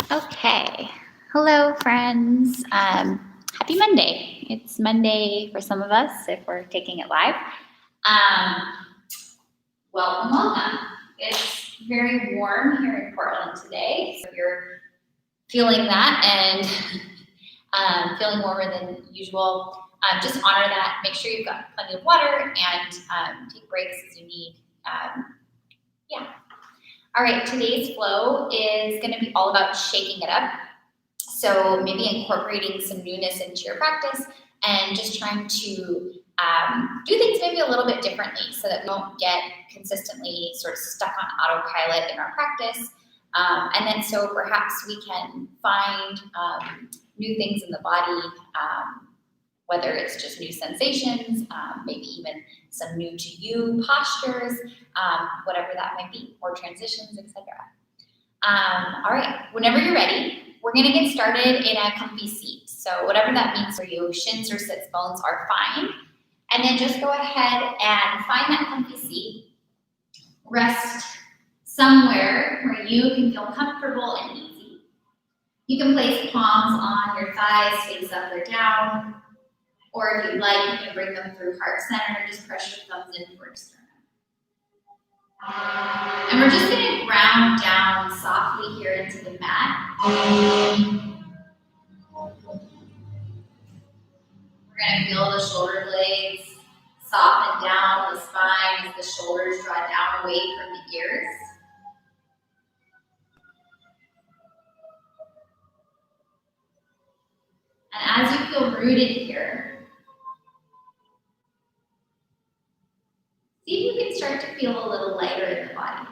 Okay. Hello, friends. Happy Monday. It's Monday for some of us if we're taking it live. Welcome. It's very warm here in Portland today. So if you're feeling that and feeling warmer than usual, just honor that. Make sure you've got plenty of water and take breaks as you need. All right, today's flow is going to be all about shaking it up. So maybe incorporating some newness into your practice and just trying to do things maybe a little bit differently so that we don't get consistently sort of stuck on autopilot in our practice. And then so perhaps we can find new things in the body, whether it's just new sensations, maybe even some new to you postures, whatever that might be, or transitions, etc. All right, whenever you're ready, we're going to get started in a comfy seat. So whatever that means for you, shins or sits bones are fine. And then just go ahead and find that comfy seat. Rest somewhere where you can feel comfortable and easy. You can place palms on your thighs, face up or down. Or if you'd like, you can bring them through heart center and just press your thumbs in towards sternum. And we're just going to ground down softly here into the mat. We're going to feel the shoulder blades soften down the spine as the shoulders draw down away from the ears. And as you feel rooted here, see if you can start to feel a little lighter in the body.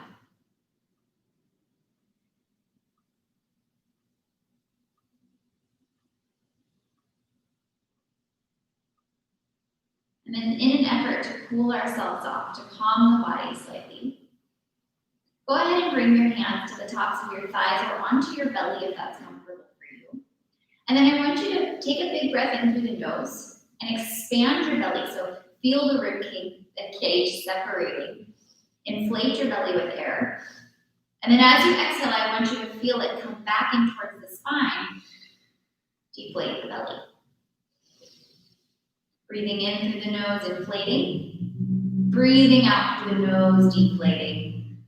And then in an effort to cool ourselves off, to calm the body slightly, go ahead and bring your hands to the tops of your thighs or onto your belly if that's comfortable for you. And then I want you to take a big breath in through the nose and expand your belly. So feel the rib cage separating. Inflate your belly with air. And then as you exhale, I want you to feel it come back in towards the spine. Deflate the belly. Breathing in through the nose, inflating. Breathing out through the nose, deflating.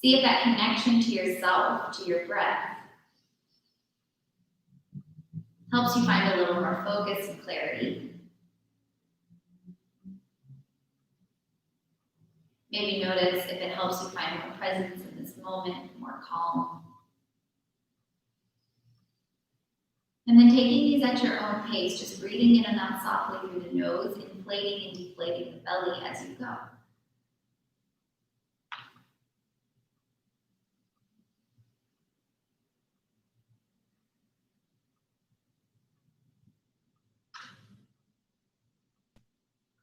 See if that connection to yourself, to your breath, helps you find a little more focus and clarity. Maybe notice if it helps you find more presence in this moment, more calm. And then taking these at your own pace, just breathing in and out softly through the nose, inflating and deflating the belly as you go.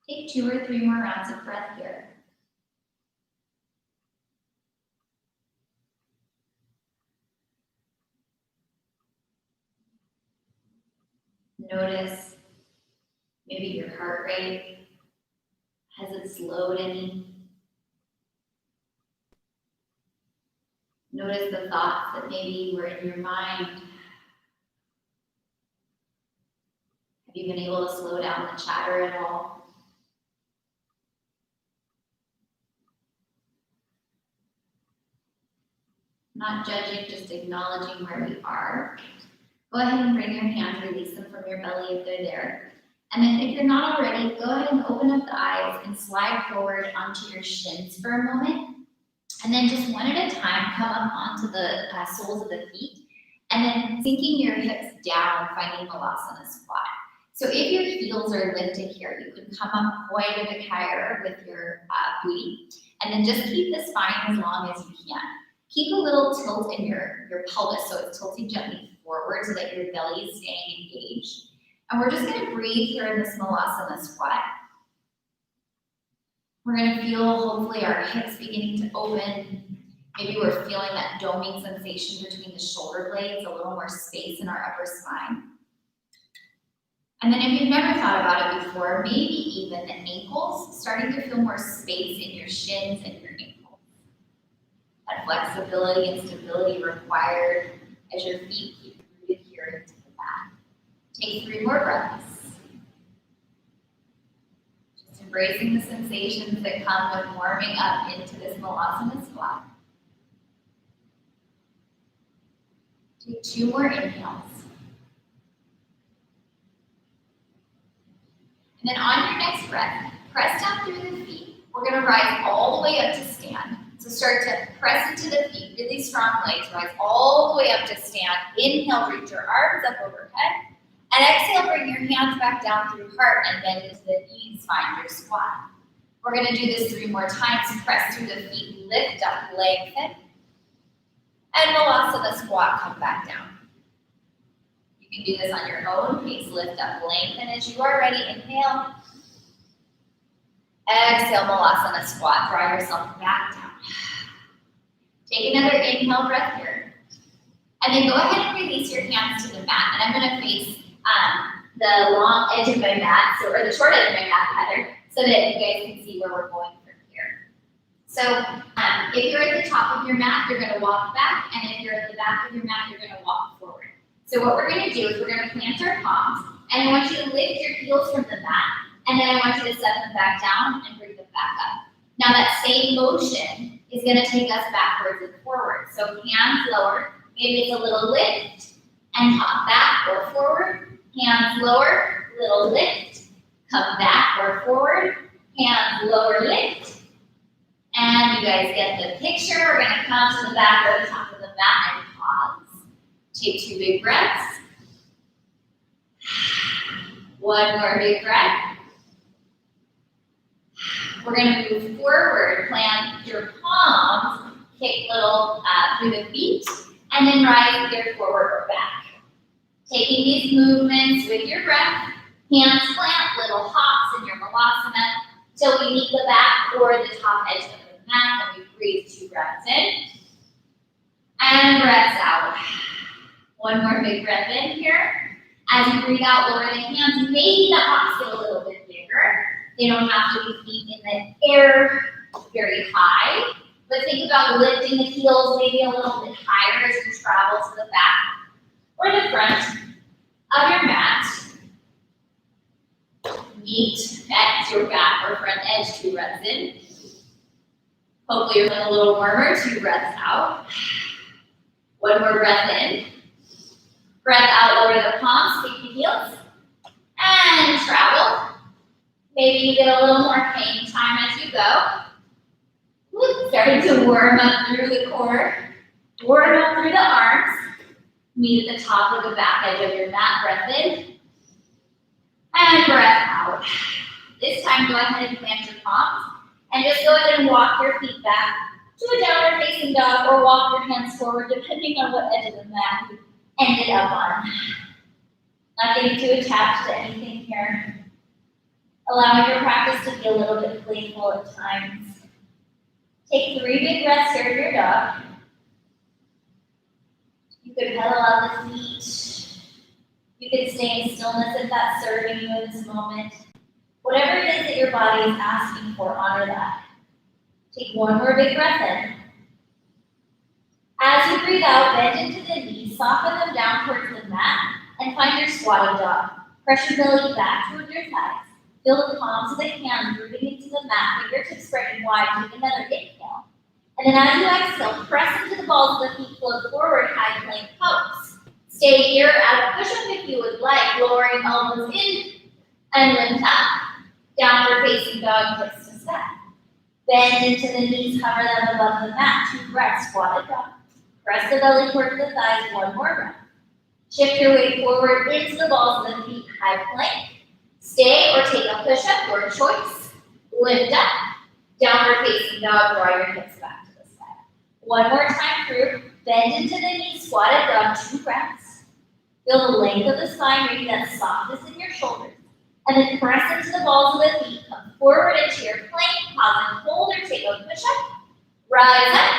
Take 2 or 3 more rounds of breath here. Notice maybe your heart rate. Has it slowed any? Notice the thoughts that maybe were in your mind. Have you been able to slow down the chatter at all? Not judging, just acknowledging where we are. Go ahead and bring your hands, release them from your belly if they're there. And then if you're not already, go ahead and open up the eyes and slide forward onto your shins for a moment. And then just one at a time, come up onto the soles of the feet. And then sinking your hips down, finding Malasana squat. So if your heels are lifted here, you can come up quite a bit higher with your booty. And then just keep the spine as long as you can. Keep a little tilt in your pelvis, so it's tilting gently forward so that your belly is staying engaged. And we're just going to breathe here in this Malasana squat. We're going to feel, hopefully, our hips beginning to open. Maybe we're feeling that doming sensation between the shoulder blades, a little more space in our upper spine. And then if you've never thought about it before, maybe even the ankles, starting to feel more space in your shins and your ankles. That flexibility and stability required as your feet keep rooted here into the mat. Take 3 more breaths. Just embracing the sensations that come with warming up into this Malasana squat. Take 2 more inhales. And then on your next breath, press down through the feet. We're going to rise all the way up to stand. So start to press into the feet, really strong legs. Rise all the way up to stand. Inhale, reach your arms up overhead. And exhale, bring your hands back down through heart and bend into the knees. Find your squat. We're going to do this 3 more times. Press through the feet, lift up, lengthen. And Malasana squat, come back down. You can do this on your own pace. Lift up, lengthen as you are ready. Inhale. Exhale, Malasana squat. Draw yourself back down. Take another inhale breath here. And then go ahead and release your hands to the mat. And I'm going to face the long edge of my mat, or the short edge of my mat, rather, so that you guys can see where we're going from here. So if you're at the top of your mat, you're going to walk back. And if you're at the back of your mat, you're going to walk forward. So what we're going to do is we're going to plant our palms. And I want you to lift your heels from the mat. And then I want you to set them back down and bring them back up. Now that same motion is going to take us backwards and forward. So hands lower, maybe it's a little lift, and hop back or forward. Hands lower, little lift, come back or forward. Hands lower, lift. And you guys get the picture. We're going to come to the back or the top of the mat and pause. Take 2 big breaths. 1 more big breath. We're going to move forward, plant your palms, kick little through the feet, and then rise either forward or back. Taking these movements with your breath, hands plant, little hops in your Malasana, till we meet the back or the top edge of the mat, and we breathe 2 breaths in, and breaths out. 1 more big breath in here. As you breathe out, lower the hands, maybe the hops get a little bit bigger. They don't have to be feet in the air very high, but think about lifting the heels maybe a little bit higher as you travel to the back or the front of your mat. Meet at your back or front edge, 2 breaths in. Hopefully you're feeling a little warmer, 2 breaths out. 1 more breath in. Breath out, lower the palms, kick the heels, and travel. Maybe you get a little more hang time as you go. Starting to warm up through the core, warm up through the arms. Meet at the top of the back edge of your mat. Breath in, and breath out. This time, go ahead and plant your palms, and just go ahead and walk your feet back to a downward facing dog, or walk your hands forward, depending on what edge of the mat you ended up on. Not getting too attached to anything here. Allowing your practice to be a little bit playful at times. Take 3 big breaths here, your dog. You could pedal out the feet. You could stay in stillness if that's serving you in this moment. Whatever it is that your body is asking for, honor that. Take 1 more big breath in. As you breathe out, bend into the knees, soften them down towards the mat, and find your squatting dog. Press your belly back towards your thighs. Feel the palms of the hands rooting into the mat, fingertips spreading wide. Take another inhale. And then as you exhale, press into the balls of the feet, float forward, high plank pose. Stay here at a push-up if you would like, lowering elbows in and lift up. Downward facing dog, twist to step. Bend into the knees, cover them above the mat. 2 breaths, squatted dog. Press the belly towards the thighs, 1 more breath. Shift your weight forward into the balls of the feet, high plank. Stay or take a push-up, your choice. Lift up. Downward facing dog, draw your hips back to the side. 1 more time through. Bend into the knees, squatted dog, 2 breaths. Feel the length of the spine, maybe that softness in your shoulders. And then press into the balls of the feet. Come forward into your plank. Pause and hold or take a push-up. Rise up.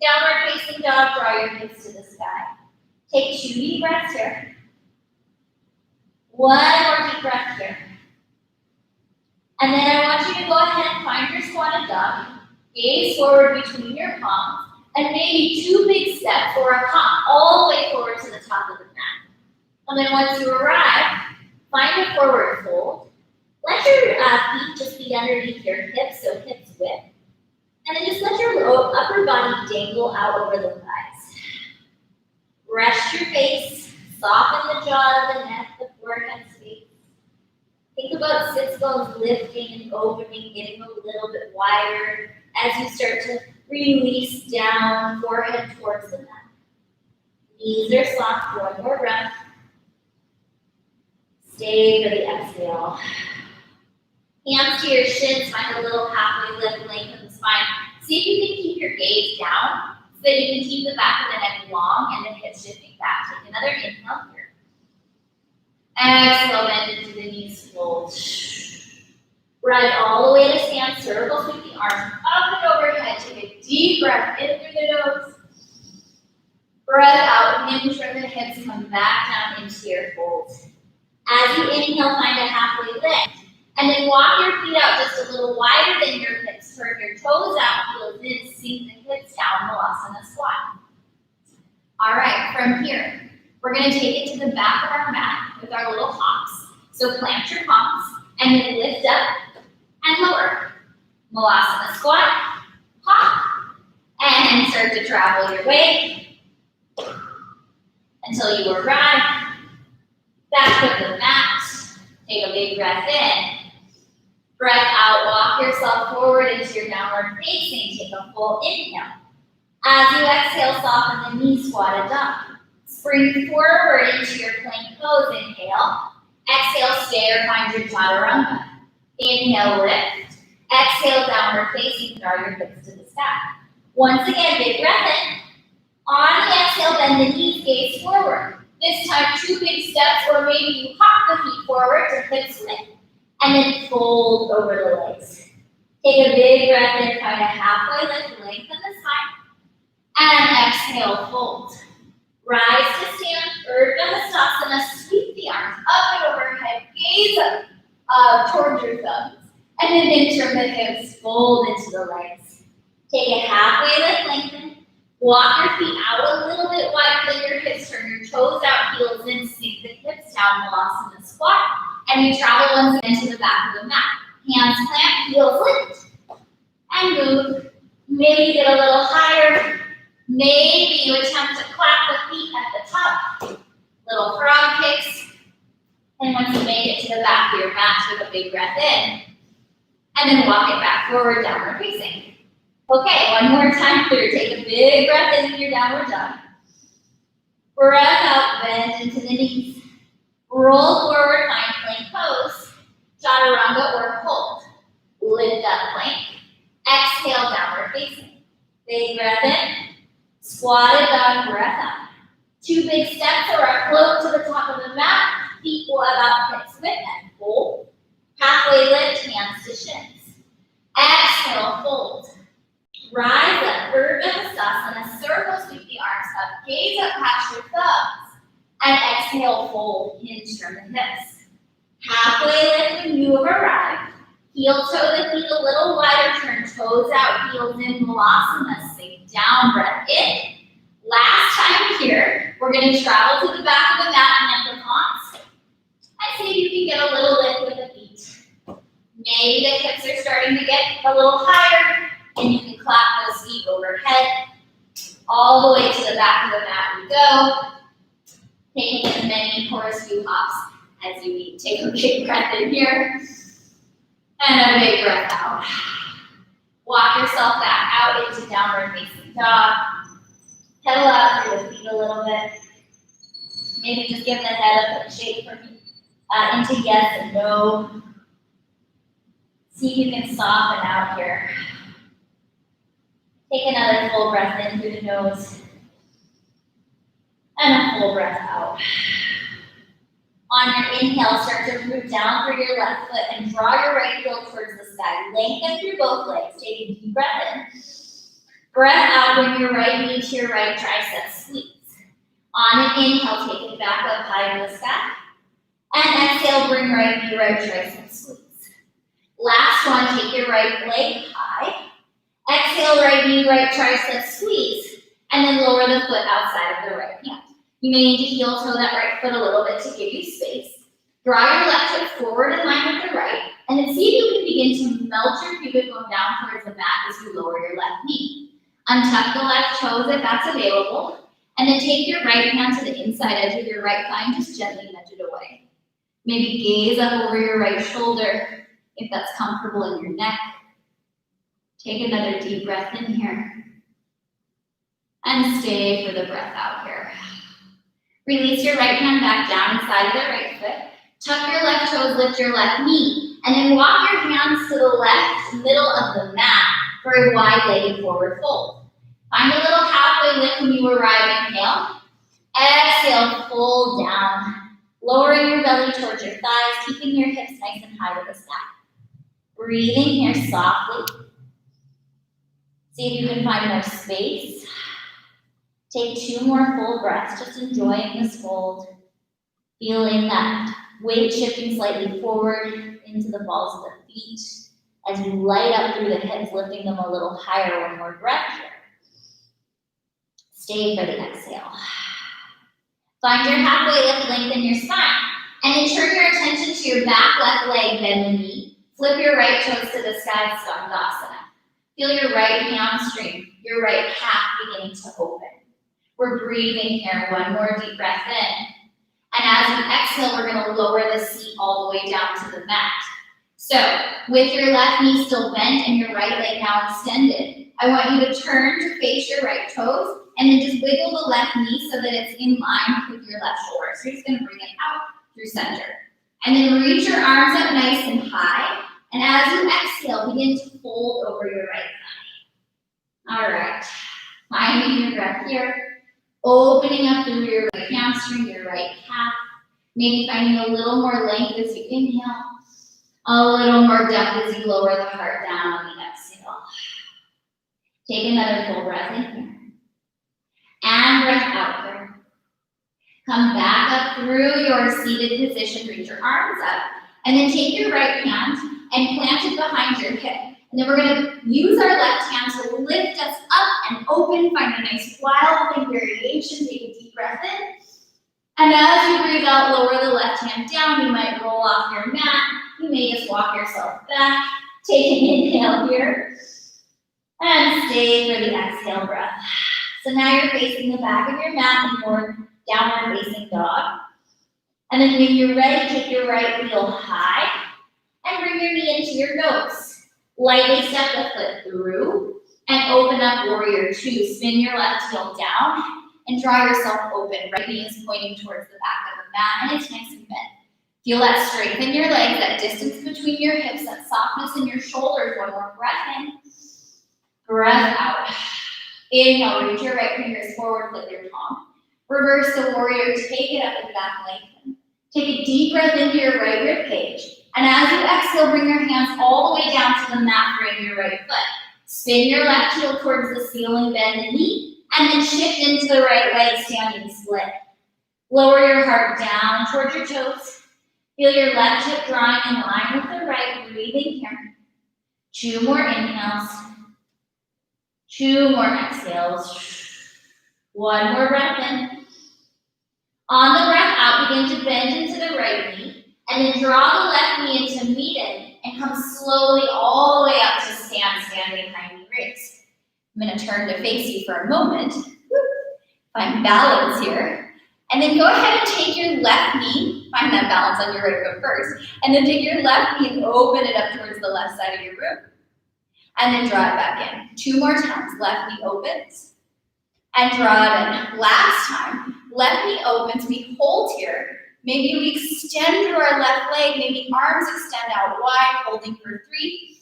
Downward facing dog, draw your hips to the sky. Take 2 deep breaths here. 1 more deep breath here. And then I want you to go ahead and find your squatted dog. Gaze forward between your palms. and maybe 2 big steps or a hop all the way forward to the top of the mat. And then once you arrive, find a forward fold. Let your feet just be underneath your hips, so hips width. And then just let your upper body dangle out over the thighs. Rest your face, soften the jaw of the neck, the forehead space. Think about sits bones lifting and opening, getting a little bit wider as you start to release down, forehead towards the mat. Knees are soft, one more breath. Stay for the exhale. Hands to your shins, find a little halfway lift, lengthen the spine. See if you can keep your gaze down so that you can keep the back of the neck long and the hips shifting back. Take another inhale here. Exhale, bend into the knees, fold. Rise all the way to stand, circle, sweep the arms up and overhead. Take a deep breath in through the nose. Breath out, hinge from the hips, come back down into your fold. As you inhale, find a halfway lift. And then walk your feet out just a little wider than your hips. Turn your toes out, heels in, sink the hips down, Malasana squat. All right, from here, we're going to take it to the back of our mat with our little hops. So plant your palms and then lift up and lower. Malasana squat, hop, and start to travel your way until you arrive back of the mat. Take a big breath in. Breath out, walk yourself forward into your downward facing. Take a full inhale. As you exhale, soften the knees, squat it up. Spring forward into your plank pose. Inhale. Exhale, stay or find your chaturanga. Inhale, lift. Exhale, downward facing. Draw your hips to the sky. Once again, big breath in. On the exhale, bend the knees, gaze forward. This time, 2 big steps, or maybe you hop the feet forward to hips width. And then fold over the legs. Take a big breath in, find a halfway lift, lengthen the spine. And exhale, fold. Rise to stand, Urdhva Hastasana, sweep the arms up and overhead, gaze up towards your thumbs. And then hinge from the hips, fold into the legs. Take a halfway lift, lengthen. Walk your feet out a little bit wider than your hips, turn your toes out, heels in, sink the hips down, Malasana squat. And you travel once again to the back of the mat. Hands plant, heels lift, and move. Maybe get a little higher. Maybe you attempt to clap the feet at the top. Little frog kicks. And once you make it to the back of your mat, take a big breath in. And then walk it back forward, downward facing. Okay, one more time here. Take a big breath in your downward dog. Breath out, bend into the knees. Roll forward, find plank pose, chaturanga or hold. Lift up plank. Exhale, downward facing. Big breath in. Squatted dog, breath out. 2 big steps or a float to the top of the mat. Feet will about hips width and fold. Halfway lift, hands to shins. Exhale, fold. Rise up, Urdhva Hastasana. Circle, sweep the arms up. Gaze up past your thumbs. And exhale, fold, hinge from the hips. Halfway lift when you have arrived. Heel toe the feet a little wider, turn toes out, heels in, Malasana, sink down, breath in. Last time here, we're going to travel to the back of the mat and the palms. And see if you can get a little lift with the feet. Maybe the hips are starting to get a little higher, and you can clap those feet overhead. All the way to the back of the mat we go. Taking as many corkscrew hops as you need. Take a big breath in here. And a big breath out. Walk yourself back out into downward facing dog. Pedal out through the feet a little bit. Maybe just give the head up a shake for me. Into yes and no. See if you can soften out here. Take another full breath in through the nose. And a full breath out. On your inhale, start to root down through your left foot and draw your right heel towards the sky. Lengthen through both legs. Take a deep breath in. Breath out, bring your right knee to your right tricep, squeeze. On an inhale, take it back up high in the sky. And exhale, bring right knee, right tricep, squeeze. Last one, take your right leg high. Exhale, right knee, right tricep, squeeze. And then lower the foot outside of the right hand. You may need to heel toe that right foot a little bit to give you space. Draw your left foot forward in line with the right, and then see if you can begin to melt your pubic bone down towards the mat as you lower your left knee. Untuck the left toes if that's available, and then take your right hand to the inside edge of your right thigh and just gently nudge it away. Maybe gaze up over your right shoulder if that's comfortable in your neck. Take another deep breath in here, and stay for the breath out here. Release your right hand back down inside of the right foot. Tuck your left toes, lift your left knee, and then walk your hands to the left middle of the mat for a wide-legged forward fold. Find a little halfway lift when you arrive. Inhale. Exhale, fold down. Lowering your belly towards your thighs, keeping your hips nice and high to the sky. Breathing here softly. See if you can find more space. Take 2 more full breaths, just enjoying this fold. Feeling that weight shifting slightly forward into the balls of the feet as you light up through the hips, lifting them a little higher. 1 more breath here. Stay for the exhale. Find your halfway lift, lengthen your spine, and then turn your attention to your back left leg, bend the knee. Flip your right toes to the sky, Skandasana. Feel your right hamstring, your right calf beginning to open. We're breathing here. 1 more deep breath in. And as we exhale, we're going to lower the seat all the way down to the mat. So, with your left knee still bent and your right leg now extended, I want you to turn to face your right toes and then just wiggle the left knee so that it's in line with your left shoulder. So you're just going to bring it out through center. And then reach your arms up nice and high. And as you exhale, begin to fold over your right thigh. All right. Finding your breath here. Opening up through your right hamstring, your right calf. Maybe finding a little more length as you inhale. A little more depth as you lower the heart down on the exhale. Take another full breath in here. And breath out here. Come back up through your seated position. Reach your arms up. And then take your right hand and plant it behind your hip. And then we're going to use our left hand to lift us up and open. Find a nice wild thing variation. Take a deep breath in. And as you breathe out, lower the left hand down. You might roll off your mat. You may just walk yourself back. Take an inhale here. And stay for the exhale breath. So now you're facing the back of your mat in your downward facing dog. And then when you're ready, take your right heel high and bring your knee into your nose. Lightly step the foot through and open up warrior 2. Spin your left heel down and draw yourself open. Right knee is pointing towards the back of the mat and it's nice and bent. Feel that strength in your legs, that distance between your hips, that softness in your shoulders. 1 more breath in. Breath out. Inhale, reach your right fingers forward, flip your palm. Reverse the warrior, take it up and back, lengthen. Take a deep breath into your right rib cage. And as you exhale, bring your hands all the way down to the mat, bring your right foot. Spin your left heel towards the ceiling, bend the knee, and then shift into the right leg, standing split. Lower your heart down towards your toes. Feel your left hip drawing in line with the right, breathing here. 2 more inhales. 2 more exhales. 1 more breath in. On the breath out, begin to bend into the right knee, and then draw the left knee into meeting, and come slowly all the way up to stand, standing behind the raise. I'm going to turn to face you for a moment. Find balance here. And then go ahead and take your left knee, find that balance on your right foot first, and then take your left knee and open it up towards the left side of your room. And then draw it back in. 2 more times. Left knee opens and draw it in. Last time, left knee opens, we hold here. Maybe we extend through our left leg, maybe arms extend out wide, holding for 3,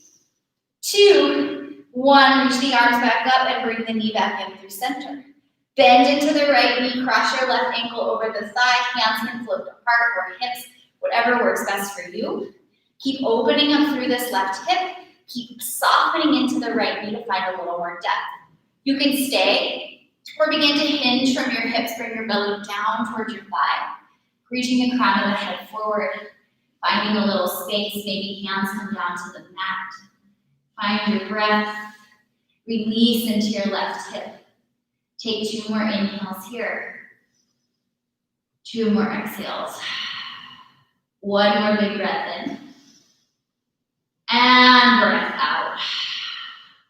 2, 1. Reach the arms back up and bring the knee back in through center. Bend into the right knee, cross your left ankle over the thigh, hands can float to heart or hips, whatever works best for you. Keep opening up through this left hip. Keep softening into the right knee to find a little more depth. You can stay or begin to hinge from your hips, bring your belly down towards your thigh, reaching the crown of the head forward, finding a little space, maybe hands come down to the mat. Find your breath Release into your left hip. Take 2 more inhales here. 2 more exhales. 1 more big breath in. And breath out.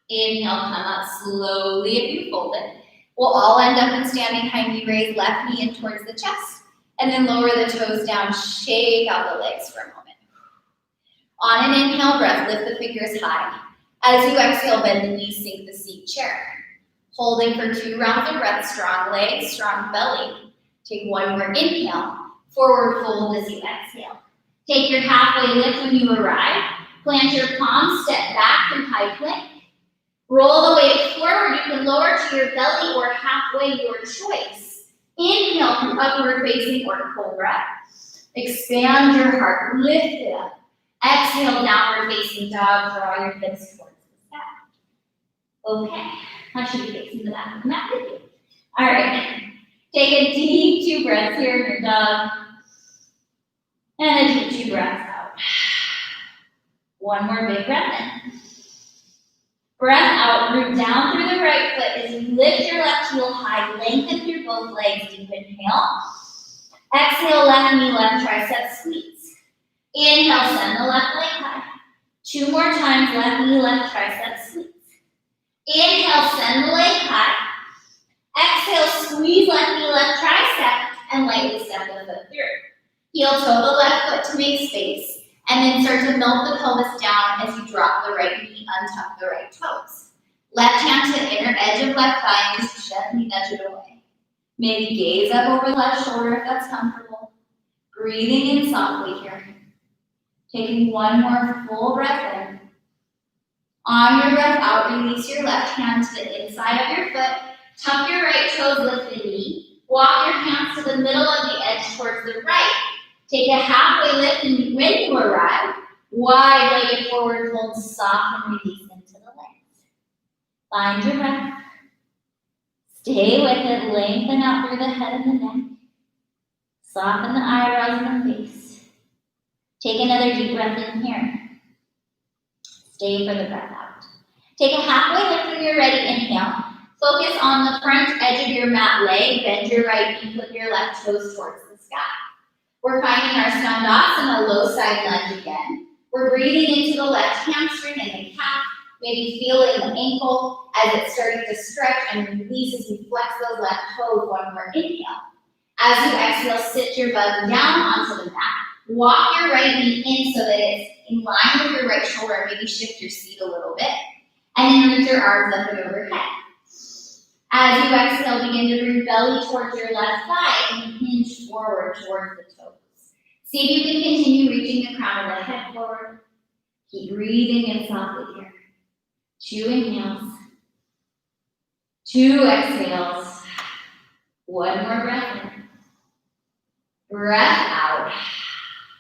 Inhale, come up slowly if you fold it. We'll all end up in standing high knee raise, left knee in towards the chest. And then lower the toes down, shake out the legs for a moment. On an inhale breath, lift the fingers high. As you exhale, bend the knees, sink the seat chair. Holding for 2 rounds of breath, strong legs, strong belly. Take 1 more inhale, forward fold as you exhale. Take your halfway lift when you arrive. Plant your palms, step back in high plank. Roll the weight forward. You can lower to your belly or halfway, your choice. Inhale through upward facing or cobra. Expand your heart, lift it up. Exhale, downward facing dog, draw your hips towards the sky. Okay, I should be facing the back of the mat with you. All right, take a deep 2 breaths here in your dog. And a deep 2 breaths out. 1 more big breath in. Breath out, root down through the right foot as you lift your left heel high, lengthen through both legs, deep inhale. Exhale, left knee, left tricep squeeze. Inhale, send the left leg high. 2 more times, left knee, left tricep squeeze. Inhale, send the leg high. Exhale, squeeze left knee, left tricep, and lightly step the foot through. Heel toe the left foot to make space, and then start to melt the pelvis down as you drop the right knee, untuck the right toes. Left hand to the inner edge of left thigh and just gently nudge it away. Maybe gaze up over the left shoulder if that's comfortable. Breathing in softly here. Taking 1 more full breath in. On your breath out, release your left hand to the inside of your foot. Tuck your right toes, lift the knee. Walk your hands to the middle of the edge towards the right. Take a halfway lift, and when you arrive, wide-legged forward fold, soft and release into the legs. Find your breath. Stay with it, lengthen out through the head and the neck. Soften the eyebrows and the face. Take another deep breath in here. Stay for the breath out. Take a halfway lift when you're ready, inhale. Focus on the front edge of your mat leg, bend your right knee, flip your left toes towards the sky. We're finding our Skandasana, low side lunge again. We're breathing into the left hamstring and the calf, maybe feeling the ankle as it's starting to stretch and release as you flex those left toes. 1 more inhale. As you exhale, sit your bum down onto the mat. Walk your right knee in so that it's in line with your right shoulder. Maybe shift your seat a little bit. And then reach your arms up and overhead. As you exhale, begin to bring belly towards your left thigh and hinge forward towards the toes. See if you can continue reaching the crown of the head forward. Keep breathing in softly here. 2 inhales. 2 exhales. 1 more breath in. Breath out.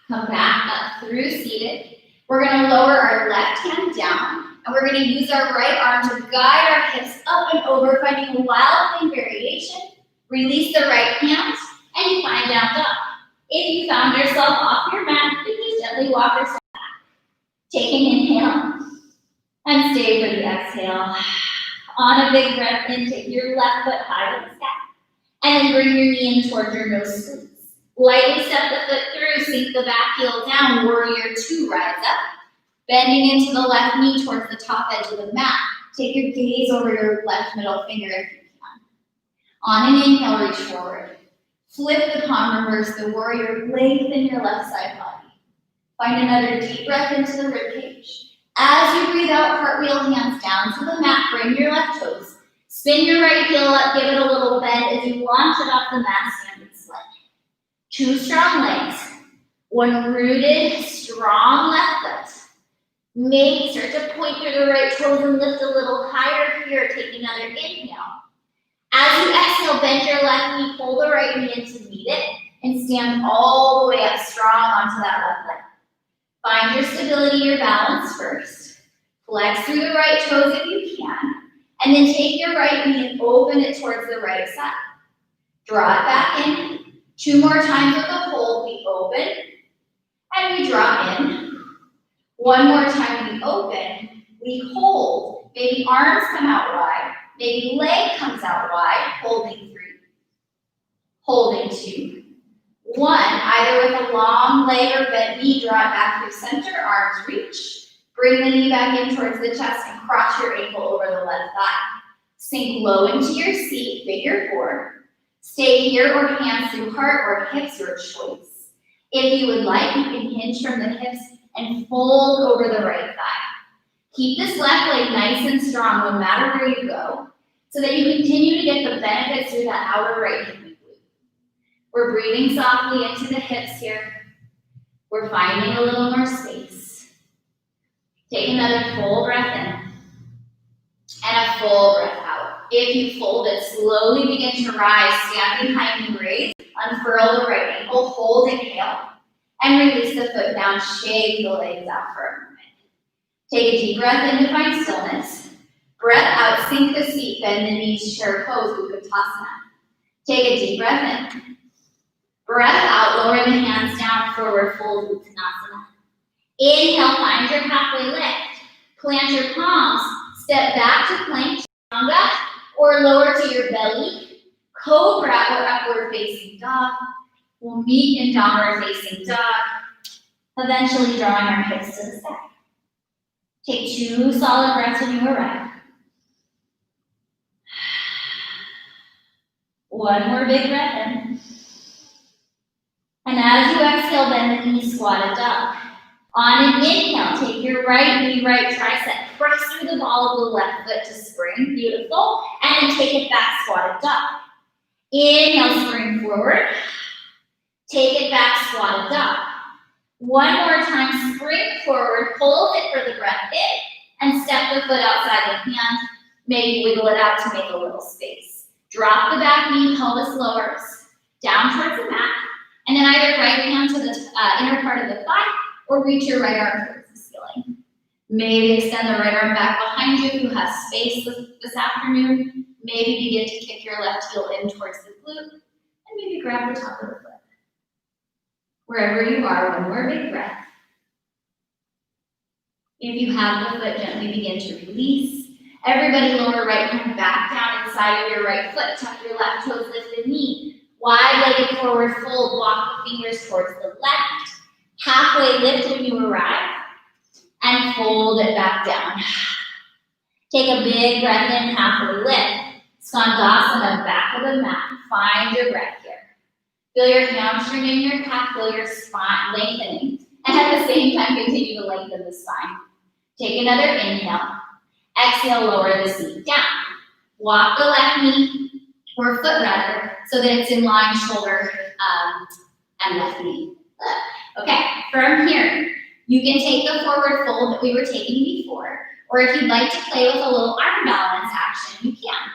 Come back up through seated. We're going to lower our left hand down. And we're going to use our right arm to guide our hips up and over, finding a wild thing variation. Release the right hand, and you find down dog. If you found yourself off your mat, you can just gently walk yourself back. Take an inhale, and stay for the exhale. On a big breath in, take your left foot high to the sky. And then bring your knee in towards your nose squeeze. Lightly step the foot through, sink the back heel down, warrior 2, rise up. Bending into the left knee towards the top edge of the mat. Take your gaze over your left middle finger if you can. On an inhale, reach forward. Flip the palm, reverse the warrior, lengthen your left side body. Find another deep breath into the ribcage. As you breathe out, cartwheel hands down to the mat, bring your left toes. Spin your right heel up, give it a little bend as you launch it off the mat, standing sled. 2 strong legs. 1 rooted, strong left foot. Maybe start to point through the right toes and lift a little higher here. Take another inhale. As you exhale, bend your left knee, pull the right knee in to meet it, and stand all the way up strong onto that left leg. Find your stability, your balance first. Flex through the right toes if you can, and then take your right knee and open it towards the right side. Draw it back in. 2 more times with the hold, we open, and we draw in. 1 more time, we open, we hold, Maybe arms come out wide. Maybe leg comes out wide, holding 3. Holding 2. 1, either with a long leg or bent knee, draw it back through center, arms reach. Bring the knee back in towards the chest and cross your ankle over the left thigh. Sink low into your seat, figure 4. Stay here or hands through heart or hips, your choice. If you would like, you can hinge from the hips and fold over the right thigh. Keep this left leg nice and strong no matter where you go, so that you continue to get the benefits through that outer right hip and glute. We're breathing softly into the hips here. We're finding a little more space. Take another full breath in and a full breath out. If you fold it, slowly begin to rise, standing high and raise. Unfurl the right ankle, hold, inhale, and release the foot down, shake the legs out for a moment. Take a deep breath in to find stillness. Breath out, sink the seat, bend the knees, chair pose, Utkatasana. Take a deep breath in. Breath out, lower the hands down, forward fold, Uttanasana. Inhale, find your halfway lift. Plant your palms, step back to plank, chaturanga, or lower to your belly. Cobra or upward facing dog. We'll meet in downward facing dog, eventually drawing our hips to the side. Take 2 solid breaths when you arrive. 1 more big breath in. And as you exhale, bend the knees, squatted dog. On an inhale, take your right knee, right tricep, press through the ball of the left foot to spring, beautiful, and then take it back, squatted dog. Inhale, spring forward. Take it back, squatted dog. 1 more time, spring forward, hold it for the breath in, and step the foot outside the hand. Maybe wiggle it out to make a little space. Drop the back knee, pelvis lowers, down towards the mat, and then either right hand to the inner part of the thigh, or reach your right arm towards the ceiling. Maybe extend the right arm back behind you if you have space this afternoon. Maybe begin to kick your left heel in towards the glute, and maybe grab the top of the foot. Wherever you are, 1 more big breath. If you have the foot, gently begin to release. Everybody lower right hand back down inside of your right foot. Tuck your left toes, lift the knee. Wide-legged forward fold, walk the fingers towards the left. Halfway lift when you arrive, and fold it back down. Take a big breath in, halfway lift. Skandasana, back of the mat. Find your breath here. Feel your hamstring in your calf, feel your spine lengthening. And at the same time, continue to lengthen the spine. Take another inhale. Exhale, lower the seat down. Walk the left knee, or foot rather, so that it's in line, shoulder, and left knee. Okay, from here, you can take the forward fold that we were taking before, or if you'd like to play with a little arm balance action, you can.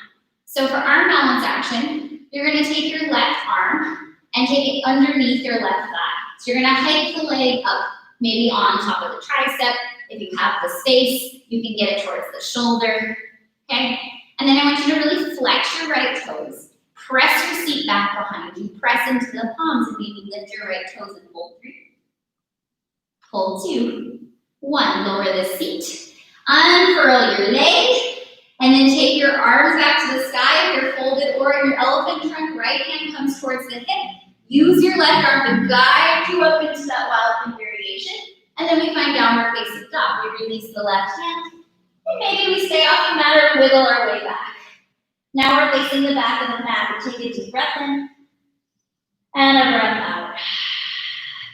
So for arm balance action, you're gonna take your left arm and take it underneath your left thigh. So you're gonna hike the leg up, maybe on top of the tricep. If you have the space, you can get it towards the shoulder, okay? And then I want you to really flex your right toes. Press your seat back behind you. Press into the palms and maybe lift your right toes and hold 3. Hold 2. 1, lower the seat. Unfurl your leg. And then take your arms back to the sky if you're folded or in your elephant trunk. Right hand comes towards the hip. Use your left arm to guide you up into that wild thing variation. And then we find downward facing dog. We release the left hand. And maybe we stay off the mat or wiggle our way back. Now we're facing the back of the mat. We take a deep breath in. And a breath out.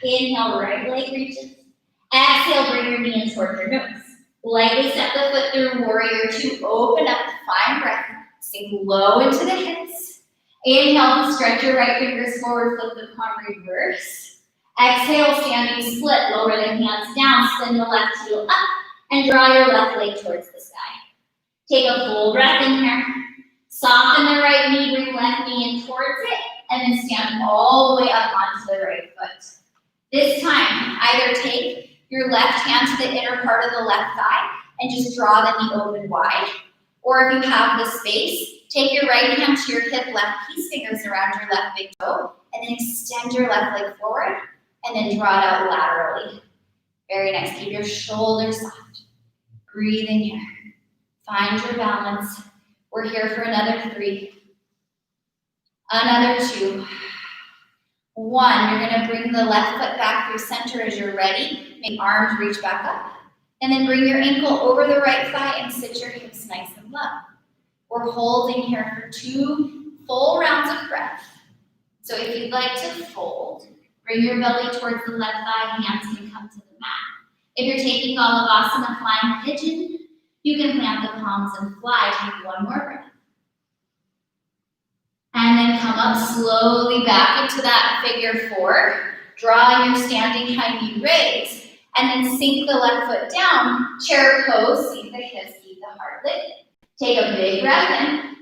Inhale, right leg reaches. Exhale, bring your knee in towards your nose. Lightly step the foot through warrior 2. Open up, find breath. Sink low into the hips. Inhale, stretch your right fingers forward, flip the palm, reverse. Exhale, standing split, lower the hands down, spin the left heel up, and draw your left leg towards the sky. Take a full breath in here. Soften the right knee, bring left knee in towards it, and then stand all the way up onto the right foot. This time, either take your left hand to the inner part of the left thigh and just draw the knee open wide. Or if you have the space, take your right hand to your hip, left peace fingers around your left big toe, and then extend your left leg forward, and then draw it out laterally. Very nice. Keep your shoulders soft. Breathe in here. Find your balance. We're here for another 3. Another 2. 1, you're gonna bring the left foot back through center as you're ready. Make arms reach back up. And then bring your ankle over the right thigh and sit your hips nice and low. We're holding here for 2 full rounds of breath. So if you'd like to fold, bring your belly towards the left thigh, hands can come to the mat. If you're taking Balavasana, flying pigeon, you can plant the palms and fly. Take 1 more breath. And then come up slowly back into that figure 4. Draw your standing high knee raise. And then sink the left foot down. Chair pose, sink the hips, keep the heart lifted. Take a big breath in.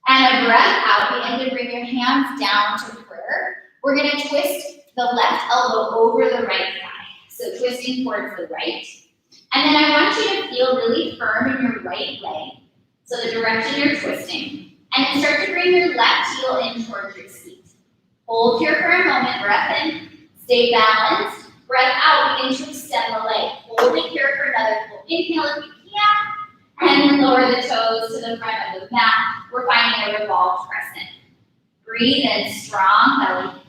And a breath out. Begin to bring your hands down to prayer. We're going to twist the left elbow over the right thigh. So twisting towards the right. And then I want you to feel really firm in your right leg. So the direction you're twisting. And then start to bring your left heel in towards your seat. Hold here for a moment, breath in. Stay balanced. Breath out, begin to extend the leg. Holding here for another full inhale if you can. And then lower the toes to the front of the mat. We're finding a revolved crescent. Breathe in, strong belly.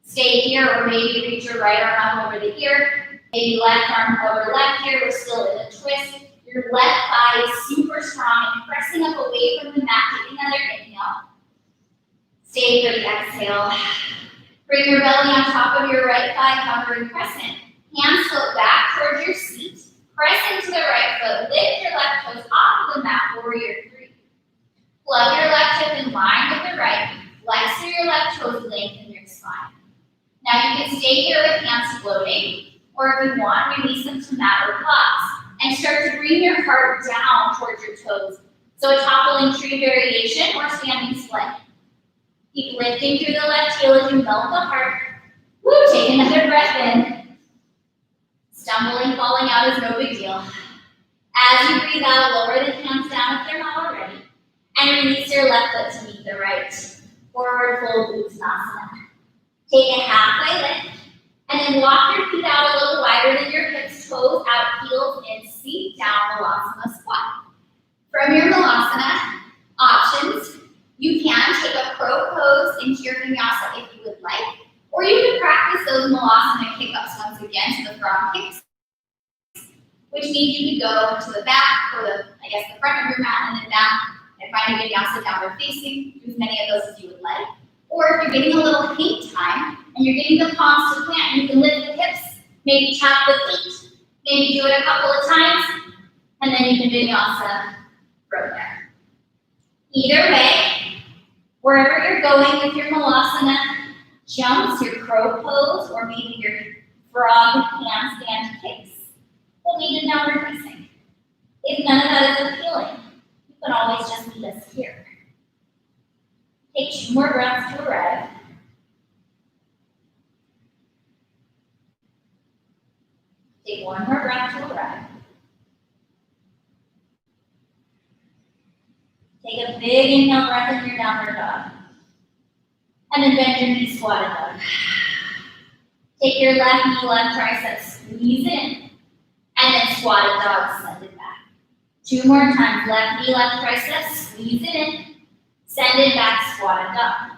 Stay here, or maybe reach your right arm up over the ear. Maybe left arm over left ear. We're still in a twist. Your left thigh is super strong and pressing up away from the mat. Take another inhale. Stay for the exhale. Bring your belly on top of your right thigh, covering crescent. Hands float back towards your seat. Press into the right foot. Lift your left toes off of the mat, warrior 3. Plug your left hip in line with the right. Flex through your left toes, lengthen your spine. Now you can stay here with hands floating, or if you want, release them to mat or blocks. And start to bring your heart down towards your toes. So a toppling tree variation or standing split. Keep lifting through the left heel as you melt the heart. Woo, take another breath in. Stumbling, falling out is no big deal. As you breathe out, lower the hands down if they're not already. And release your left foot to meet the right. Forward fold, Uttanasana. Take a halfway lift. And then walk your feet out a little wider than your hips, toes out, heels in, seat down, Malasana squat. From your Malasana options, you can take a crow pose into your vinyasa if you would like, or you can practice those Malasana kick-ups once again to the front kicks, which means you could go to the back, or the front of your mat and then back, and find a vinyasa downward facing. Do as many of those as you would like. Or if you're getting a little hang time and you're getting the palms to plant, you can lift the hips, maybe tap the feet, maybe do it a couple of times, and then you can vinyasa from there. Either way, wherever you're going with your Malasana jumps, your crow pose, or maybe your frog handstand kicks, will need a downward facing. If none of that is appealing, you can always just meet us here. Take 2 more breaths to arrive. Take 1 more breath to arrive. Take a big inhale breath in your downward dog. And then bend your knees, squatted dog. Take your left knee, left tricep, squeeze in. And then squatted dog, send it back. 2 more times, left knee, left tricep, squeeze it in. Send it back, squatted dog.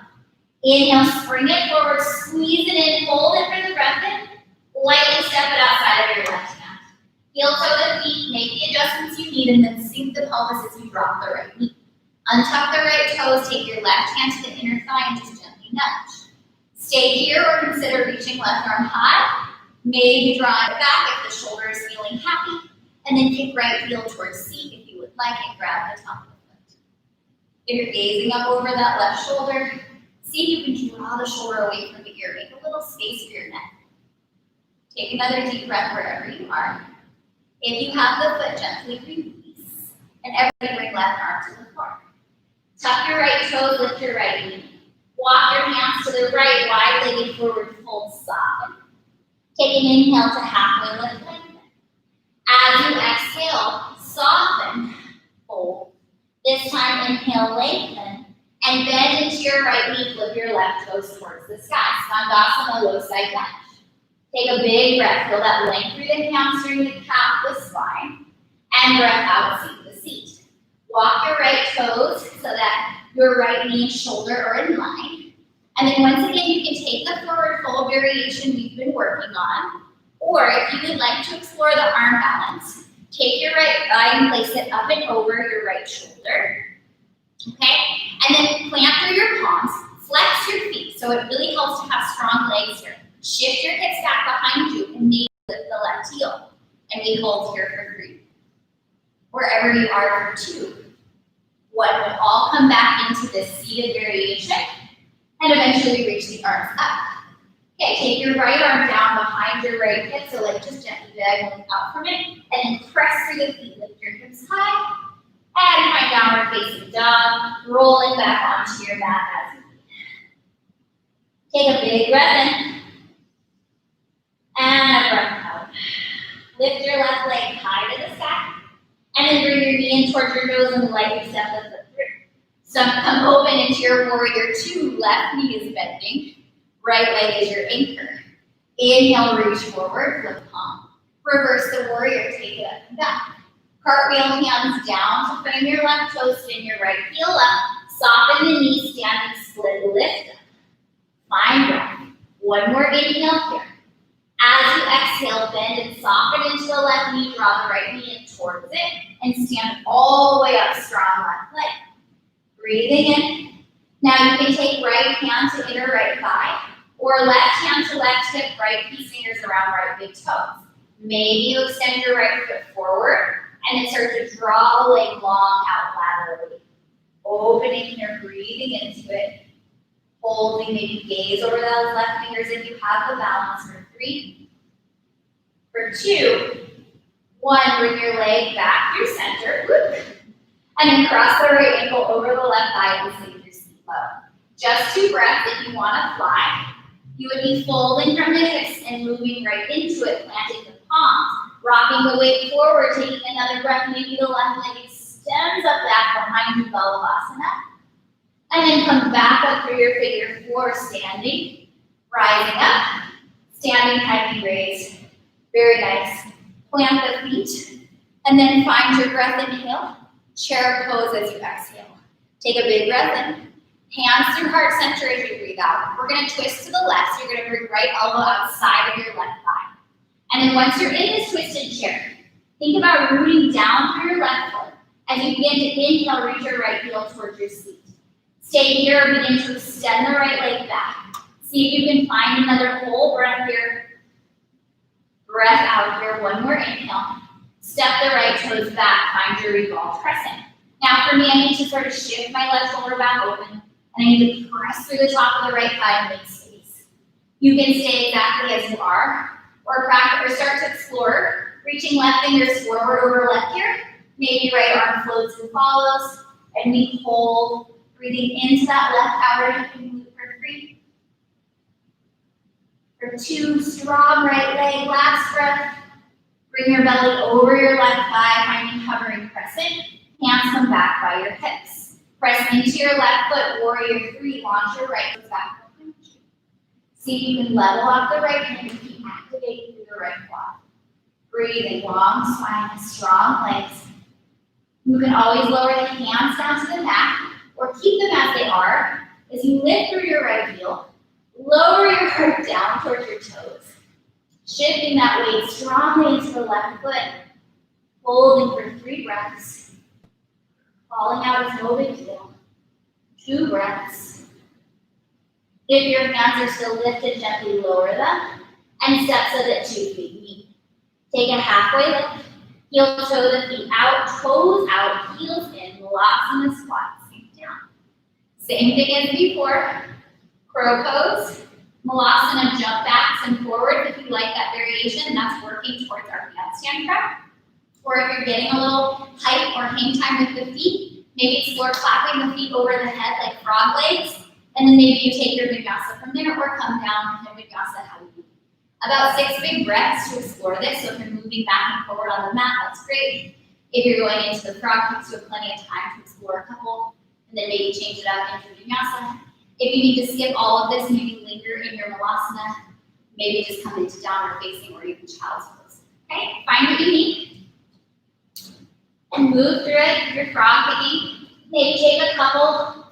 Inhale, spring it forward, squeeze it in, hold it for the breath in. Lightly step it outside of your left mat. Heel toe the feet, make the adjustments you need, and then sink the pelvis as you drop the right knee. Untuck the right toes, take your left hand to the inner thigh and just gently nudge. Stay here or consider reaching left arm high. Maybe draw it back if the shoulder is feeling happy. And then kick right heel towards seat if you would like and grab the top of the foot. If you're gazing up over that left shoulder, see if you can draw the shoulder away from the ear. Make a little space for your neck. Take another deep breath wherever you are. If you have the foot, gently release. And everybody bring left arm to the floor. Tuck your right toes, lift your right knee. Walk your hands to the right, wide-legged forward fold, soften. Take an inhale to halfway lift, lengthen. As you exhale, soften, fold. This time, inhale, lengthen, and bend into your right knee, flip your left toes towards the sky. Skandasana, low side lunge. Take a big breath, feel that length through the hamstring, the calf, the spine, and breath out, seat the seat. Walk your right toes so that your right knee and shoulder are in line. And then once again, you can take the forward fold variation we've been working on. Or if you would like to explore the arm balance, take your right thigh and place it up and over your right shoulder. Okay? And then plant through your palms, flex your feet. So it really helps to have strong legs here. Shift your hips back behind you and maybe lift the left heel. And we hold here for 3. Wherever you are for 2. 1, we'll all come back into this seated variation and eventually reach the arms up. Okay, take your right arm down behind your right hip, so like just gently diagonally out from it, and then press through the feet, lift your hips high, and find downward facing dog, rolling back onto your mat as you take a big breath in, and a breath out. Lift your left leg high to the sky, and then bring your knee in towards your nose and lightly step the foot through. So come open into your warrior 2, left knee is bending, right leg is your anchor. Inhale, reach forward, flip palm. Reverse the warrior, take it up and back. Cartwheel hands down to frame your left toe, spin your right heel up, soften the knee, standing split, lift up. Find breath. 1 more inhale here. As you exhale, bend and soften into the left knee, draw the right knee in towards it, and stand all the way up, strong left leg. Breathing in. Now you can take right hand to inner right thigh, or left hand to left hip, right peace fingers around right big toes. Maybe you extend your right foot forward, and then start to draw the leg long out laterally. Opening here, breathing into it. Holding, maybe gaze over those left fingers if you have the balance for 3. For 2, 1, bring your leg back through center. And then cross the right ankle over the left thigh and sink your seat low. Just 2 breaths if you want to fly. You would be folding from the hips and moving right into it, planting the palms, rocking the weight forward, taking another breath. Maybe the left leg extends up back behind you, Balavasana. And then come back up through your figure 4, standing, rising up, standing heavy raise. Very nice. Plant the feet, and then find your breath, inhale. Chair pose as you exhale. Take a big breath in. Hands through heart center as you breathe out. We're going to twist to the left, so you're going to bring right elbow outside of your left thigh. And then once you're in this twisted chair, think about rooting down through your left foot. As you begin to inhale, reach your right heel towards your seat. Stay here, begin to extend the right leg back. See if you can find another whole breath here. Breath out here, 1 more inhale. Step the right toes back, find your revolve crescent. Now for me, I need to sort of shift my left shoulder back open, and I need to press through the top of the right thigh and make space. You can stay exactly as you are, or start to explore, reaching left fingers forward over left here. Maybe right arm floats and follows, and we hold, breathing into that left outer hip and glute for 3. For 2, strong right leg, last breath. Bring your belly over your left thigh, finding hovering crescent. Hands come back by your hips. Press into your left foot, warrior 3. Launch your right foot back behind you. See if you can level off the right hand and keep activating through the right quad. Breathing, long spine, strong legs. You can always lower the hands down to the mat, or keep them as they are. As you lift through your right heel, lower your heart down towards your toes. Shifting that weight strongly into the left foot. Holding for 3 breaths. Falling out is no big deal. 2 breaths. If your hands are still lifted, gently lower them. And step so that 2 feet meet. Take a halfway lift. Heel toe the feet out, toes out, heels in. Malasana squat. Sink down. Same thing as before. Crow pose. Malasana jump backs and forward. If you like that variation, that's working towards our handstand prep. Or if you're getting a little height or hang time with the feet, maybe explore clapping the feet over the head like frog legs. And then maybe you take your vinyasa from there, or come down and vinyasa heavy. About 6 big breaths to explore this. So if you're moving back and forward on the mat, that's great. If you're going into the frog kicks, you have plenty of time to explore a couple, and then maybe change it up into vinyasa. If you need to skip all of this, maybe linger in your malasana, maybe just come into downward facing or even child's pose. Okay, find what you need. and move through it. Your frog kicking. Maybe take a couple.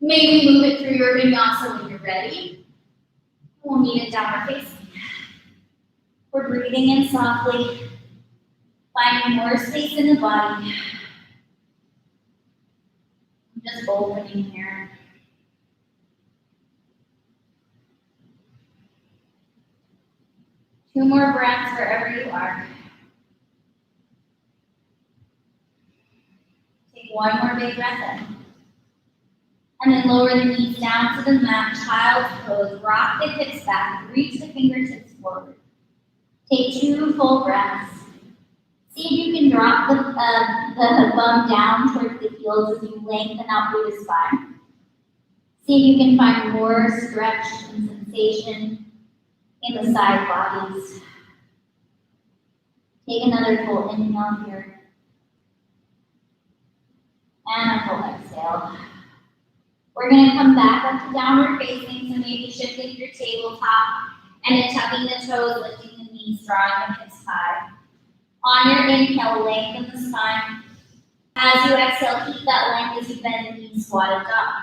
Maybe move it through your vinyasa when you're ready. We'll meet in downward facing. We're breathing in softly, finding more space in the body. Just opening here. Two more breaths wherever you are. Take one more big breath in. And then lower the knees down to the mat, child's pose. Rock the hips back, reach the fingertips forward. Take two full breaths. See if you can drop the bum down towards the heels as you lengthen out through the spine. See if you can find more stretch and sensation in the side bodies. Take another full inhale here. And a full exhale. We're going to come back up to downward facing, so maybe shifting your tabletop and then tucking the toes, lifting the knees, drawing the hips high. On your inhale, lengthen the spine. As you exhale, keep that length as you bend the knees, squatted up.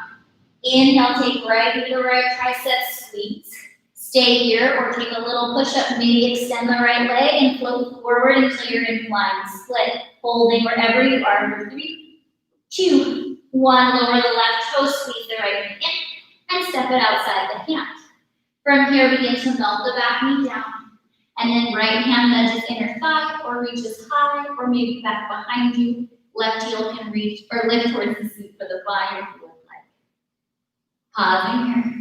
Inhale, take right knee to right tricep, squeeze. Stay here or take a little push-up, maybe extend the right leg and float forward until you're in flying split, holding wherever you are for 3, 2, 1. Lower the left toe, squeeze the right knee in, and step it outside the hand. From here, begin to melt the back knee down. And then right hand nudges inner thigh or reaches high or maybe back behind you. Left heel can reach or lift towards the seat for the thigh if you would like. Pausing here.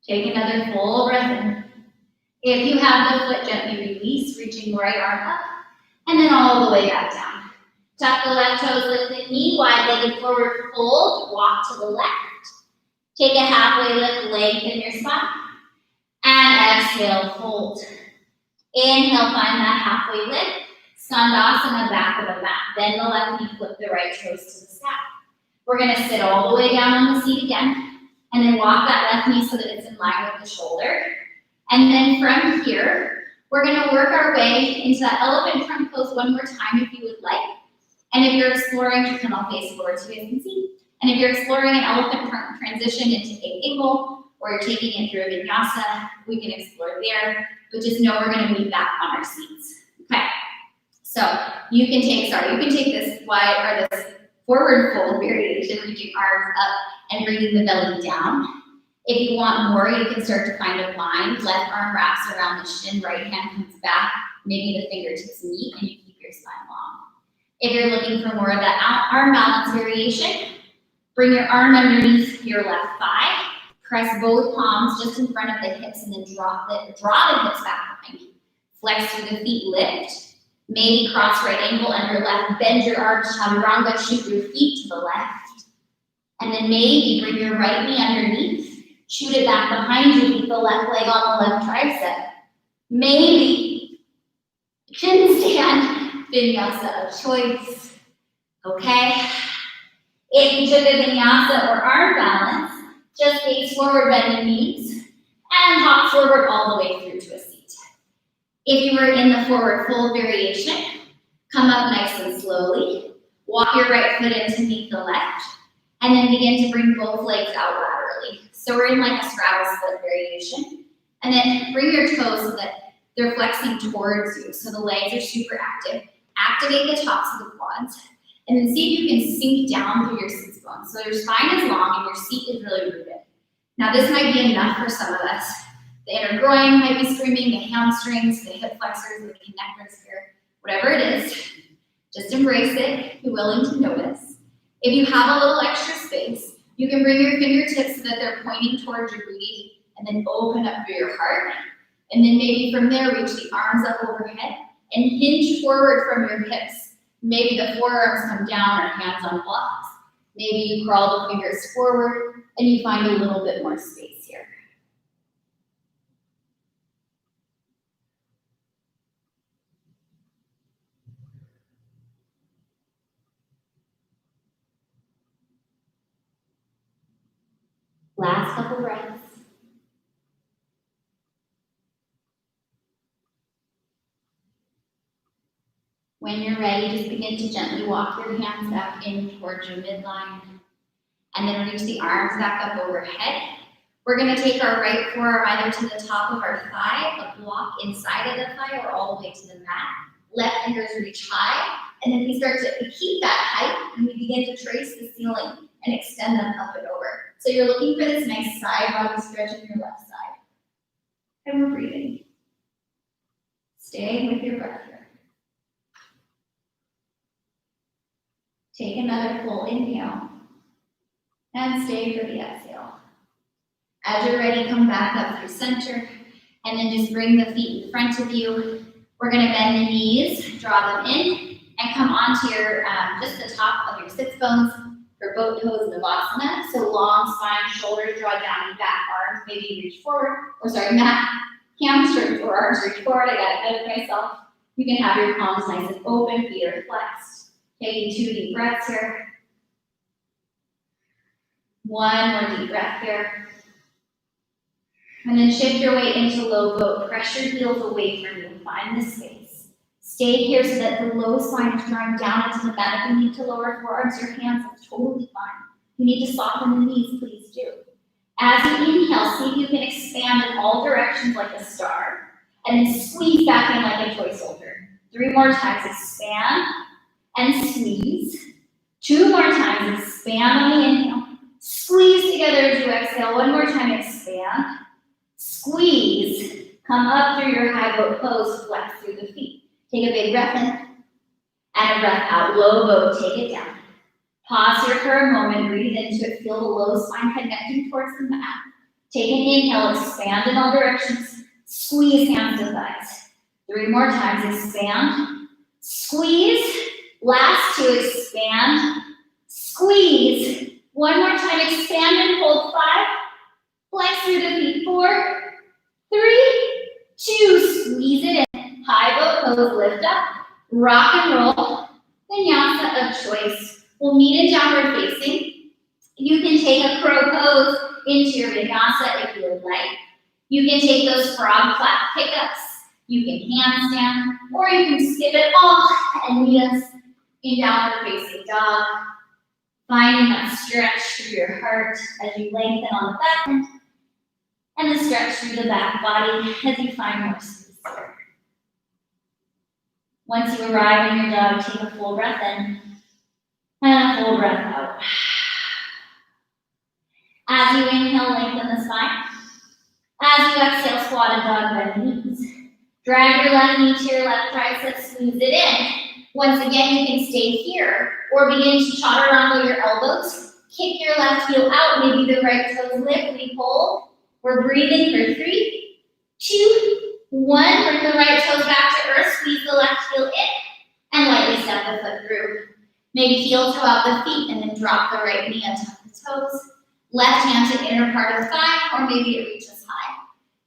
Take another full breath in. If you have the foot, gently release, reaching right arm up, and then all the way back down. Tuck the left toes, lift the knee, wide-legged forward fold, walk to the left. Take a halfway lift, lengthen your spine, and exhale, fold. Inhale, find that halfway lift. Skandasana, back of the mat. Bend the left knee, flip the right toes to the sky. We're going to sit all the way down on the seat again, and then walk that left knee so that it's in line with the shoulder. And then from here, we're going to work our way into that elephant trunk pose one more time if you would like. And if you're exploring, you can all face forward so you guys can see. And if you're exploring an elephant trunk transition into a angle, or you're taking it through a vinyasa, we can explore there. But just know we're going to meet back on our seats. Okay. So you can take this wide or this forward fold variation, reaching arms up and bringing the belly down. If you want more, you can start to find a line. Left arm wraps around the shin, right hand comes back. Maybe the fingertips meet and you keep your spine long. If you're looking for more of that arm balance variation, bring your arm underneath your left thigh. Press both palms just in front of the hips and then draw the hips back behind you. Flex through the feet, lift. Maybe cross right ankle under left. Bend your arms, chaturanga, shoot your feet to the left. And then maybe bring your right knee underneath. Shoot it back behind you, keep the left leg on the left tricep. Maybe chin stand, vinyasa of choice. Okay? If you took a vinyasa or arm balance, just face forward, bend the knees, and hop forward all the way through to a seat. If you were in the forward fold variation, come up nice and slowly. Walk your right foot in to meet the left, and then begin to bring both legs out laterally. So we're in like a straddle split variation. And then bring your toes so that they're flexing towards you. So the legs are super active. Activate the tops of the quads. And then see if you can sink down through your sit bones. So your spine is long and your seat is really rooted. Now this might be enough for some of us. The inner groin might be screaming, the hamstrings, the hip flexors, the connectors here, whatever it is, just embrace it, be willing to notice. If you have a little extra space, you can bring your fingertips so that they're pointing towards your booty and then open up through your heart. And then maybe from there, reach the arms up overhead and hinge forward from your hips. Maybe the forearms come down or hands on blocks. Maybe you crawl the fingers forward and you find a little bit more space here. Last couple breaths. When you're ready, just begin to gently walk your hands back in towards your midline. And then reach the arms back up overhead. We're going to take our right forearm either to the top of our thigh, a block inside of the thigh, or all the way to the mat. Left fingers reach high, and then we start to keep that height, and we begin to trace the ceiling and extend them up and over. So you're looking for this nice side body stretch on your left side. And we're breathing. Stay with your breath here. Take another full inhale. And stay for the exhale. As you're ready, come back up through center, and then just bring the feet in front of you. We're gonna bend the knees, draw them in, and come onto your, just the top of your sits bones for both toes in Navasana. So long spine, shoulders draw down, back arms, maybe reach forward, mat, hamstrings or arms reach forward. I got ahead of myself. You can have your palms nice and open, feet are flexed. Taking 2 deep breaths here. One more deep breath here. And then shift your weight into low boat. Press your heels away from you. Find the space. Stay here so that the low spine is drawing down into the mat. If you need to lower forearms, your hands, that's totally fine. If you need to soften the knees, please do. As you inhale, see if you can expand in all directions like a star. And then squeeze back in like a toy soldier. 3 more times. Expand and squeeze. 2 more times. Expand on the inhale. Squeeze together as you exhale. 1 more time, expand. Squeeze. Come up through your high boat pose, flex through the feet. Take a big breath in and a breath out. Low boat, take it down. Pause here for a moment, breathe into it. Feel the low spine connecting towards the mat. Take an inhale, expand in all directions. Squeeze hands to thighs. 3 more times, expand. Squeeze. Last 2, expand. Squeeze. 1 more time, expand and hold 5. Flex through the feet, 4, 3, 2, squeeze it in. High boat pose, lift up, rock and roll. Vinyasa of choice. We'll meet in downward facing. You can take a crow pose into your vinyasa if you would like. You can take those frog flap pickups. You can handstand, or you can skip it all and meet us in downward facing dog. Finding that stretch through your heart as you lengthen on the back end, and the stretch through the back body as you find more space here. Once you arrive in your dog, take a full breath in and a full breath out. As you inhale, lengthen the spine. As you exhale, squatted dog, bend the knees. Drag your left knee to your left tricep, squeeze it in. Once again, you can stay here or begin to trot around with your elbows. Kick your left heel out, maybe the right toes lift, we hold. We're breathing for 3, 2, 1. Bring the right toes back to earth, squeeze the left heel in, and lightly step the foot through. Maybe heel toe out the feet and then drop the right knee on top of the toes. Left hand to inner part of the thigh, or maybe it reaches high.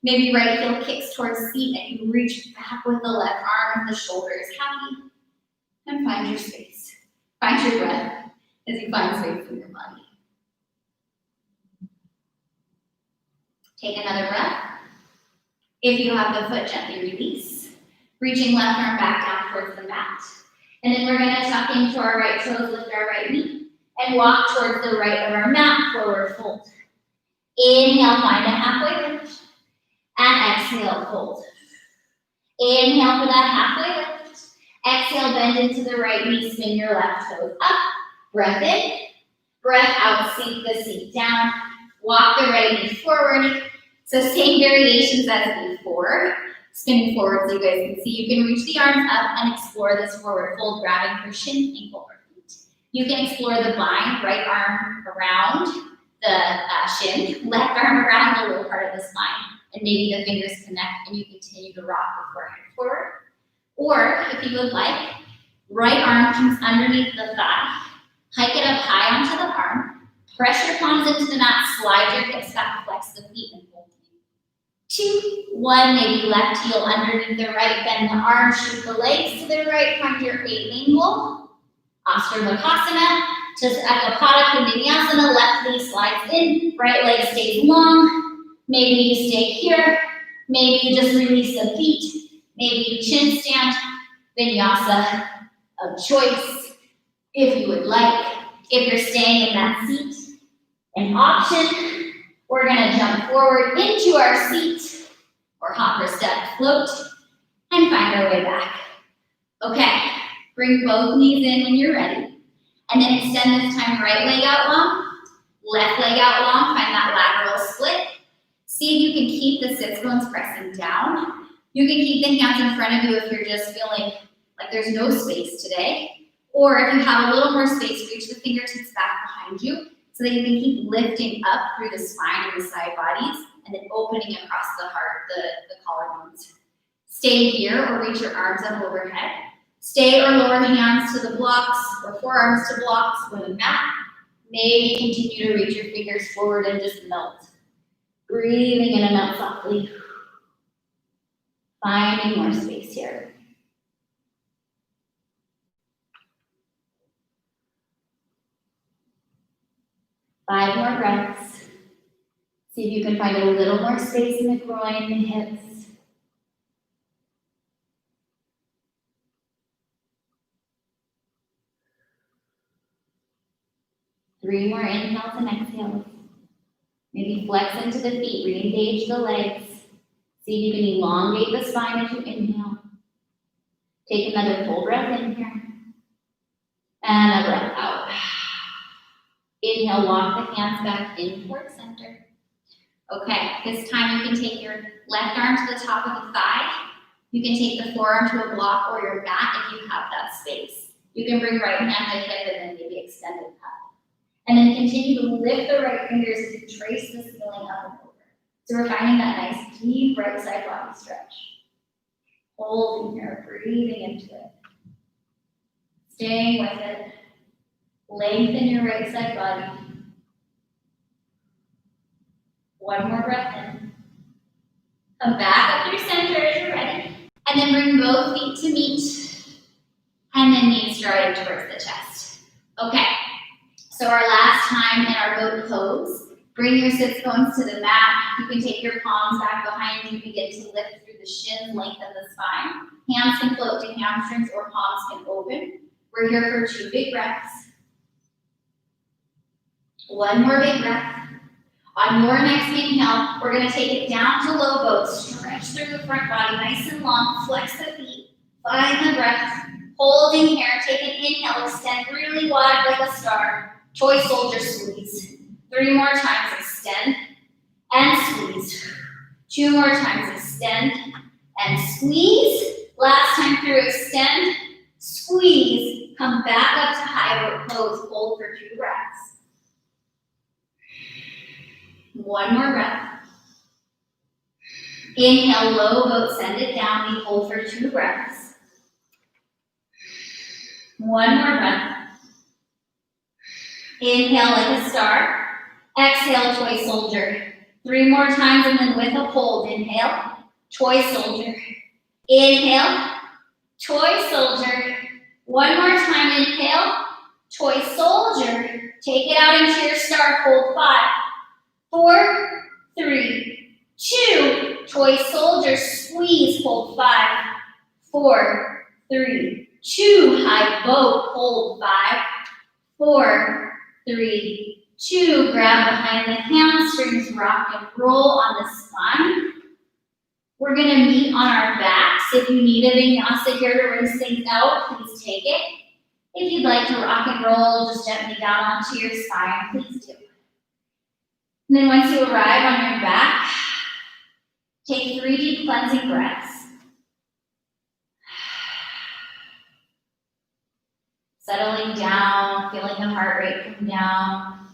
Maybe right heel kicks towards the seat and you reach back with the left arm and the shoulder is happy. And find your space. Find your breath as you find space in your body. Take another breath. If you have the foot, gently release. Reaching left arm back down towards the mat. And then we're going to tuck into our right toes, lift our right knee, and walk towards the right of our mat, forward fold. Inhale, find a halfway lift. And exhale, fold. Inhale for that halfway lift. Exhale, bend into the right knee, spin your left toes up. Breath in, breath out, sink the seat down. Walk the right knee forward. So same variations as before. Spinning forward so you guys can see. You can reach the arms up and explore this forward fold, grabbing for shin, ankle, or feet. You can explore the bind, right arm around the shin, left arm around the low part of the spine, and maybe the fingers connect and you continue to rock the forehead forward. Or, if you would like, right arm comes underneath the thigh, hike it up high onto the arm, press your palms into the mat, slide your hips back, flex the feet, and hold. 2, 1, maybe left heel underneath the right, bend the arm, shoot the legs to the right, find your A-lingual, Ashtavakasana, just Ekapada Kundinyasana, left knee slides in, right leg stays long, maybe you stay here, maybe you just release the feet, maybe you chin stand, vinyasa, of choice if you would like. If you're staying in that seat, an option, we're gonna jump forward into our seat or hop or step, float, and find our way back. Okay, bring both knees in when you're ready. And then extend this time right leg out long, left leg out long, find that lateral split. See if you can keep the sits bones pressing down. You can keep the hands in front of you if you're just feeling like there's no space today. Or if you have a little more space, reach the fingertips back behind you so that you can keep lifting up through the spine and the side bodies and then opening across the heart, the collarbones. Stay here or reach your arms up overhead. Stay or lower hands to the blocks or forearms to blocks when the mat. Maybe continue to reach your fingers forward and just melt. Breathing in and out softly. Finding more space here. Five more breaths. See if you can find a little more space in the groin and hips. Three more inhales and exhales. Maybe flex into the feet, re-engage the legs. See if you can elongate the spine as you inhale. Take another full breath in here. And a breath out. Inhale, walk the hands back in towards center. Okay, this time you can take your left arm to the top of the thigh. You can take the forearm to a block or your mat if you have that space. You can bring right hand to hip and then maybe extend it up. And then continue to lift the right fingers as you trace the ceiling up and over. So we're finding that nice deep right side body stretch. Holding here, breathing into it. Staying with it. Lengthen your right side body. One more breath in. Come back up through center as you're ready. And then bring both feet to meet. And then knees draw in towards the chest. Okay. So our last time in our boat pose, bring your sits bones to the mat. You can take your palms back behind you, begin to lift through the shins, lengthen the spine. Hands can float to hamstrings or palms can open. We're here for 2 big breaths. One more big breath. On your next inhale, we're gonna take it down to low boat. Stretch through the front body, nice and long. Flex the feet. Find the breath. Holding here, take an inhale, extend really wide like a star. Toy soldier squeeze. 3 more times, extend and squeeze. 2 more times, extend and squeeze. Last time through, extend, squeeze. Come back up to high boat pose, hold for 2 breaths. One more breath. Inhale, low boat, send it down. We hold for 2 breaths. One more breath. Inhale like a star. Exhale, toy soldier. 3 more times and then with a hold. Inhale, toy soldier. Inhale, toy soldier. One more time, inhale, toy soldier. Take it out into your star, hold 5, 4, 3, 2. Toy soldier, squeeze, hold 5, 4, 3, 2. High boat, hold 5, 4, 3, 2. Grab behind the hamstrings, rock and roll on the spine. We're gonna meet on our backs. If you need a vinyasa here to rinse things out, please take it. If you'd like to rock and roll just gently down onto your spine, please do. And then once you arrive on your back, take 3 deep cleansing breaths. Settling down, feeling the heart rate come down.